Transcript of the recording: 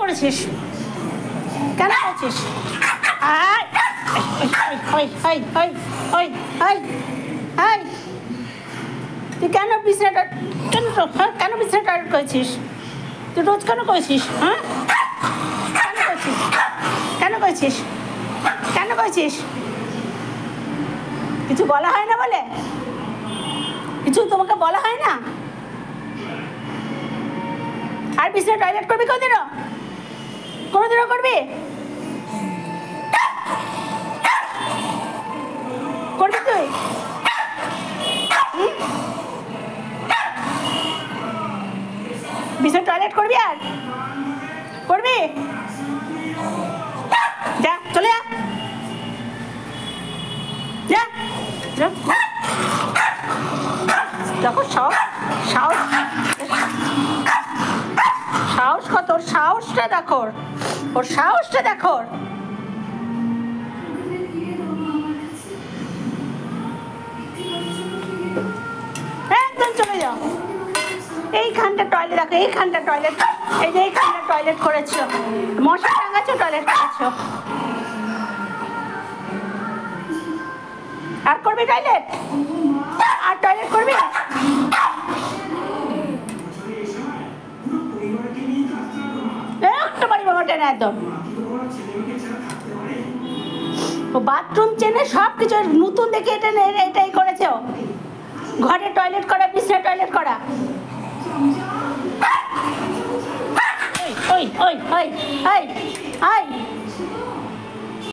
করেছিস? কেন করেছিস? তুই কেন বিছানাটা কেন বিছানা টয়লেট করেছিস? তুই রোজ কেন করেছিস? হ্যাঁ, কেন করেছিস? কেন করেছিস? কেন করেছিস? কিছু বলা হয় না বলে? কিছু তোমাকে বলা হয় না? আর বিছানা টয়লেট করবি কোনদিনও? কোনদিনও করবি? করবি তুই? বিছানা টয়লেট করবি? আর করবি? যা, চলে যা, যা, যা। দেখো সাহস, সাহস, সাহস কত! ওর সাহসটা দেখো, ওর সাহসটা দেখো। একদম চলে যাও। এইখানটা টয়লেট দেখো, এইখানটা টয়লেট, এই যে এইখানটা টয়লেট করেছো, মশা টাঙাচ্ছ, টয়লেট করেছো। আর করবি টয়লেট? আর টয়লেট করবি? একটা বাড়ি বাবা টেনে একদম। ও বাথরুম চেনে, সব কিছু নতুন দেখে এটা এটাই করেছে। ঘরে টয়লেট করা, বিছানা টয়লেট করা। ওই ওই ওই ওই ওই ওই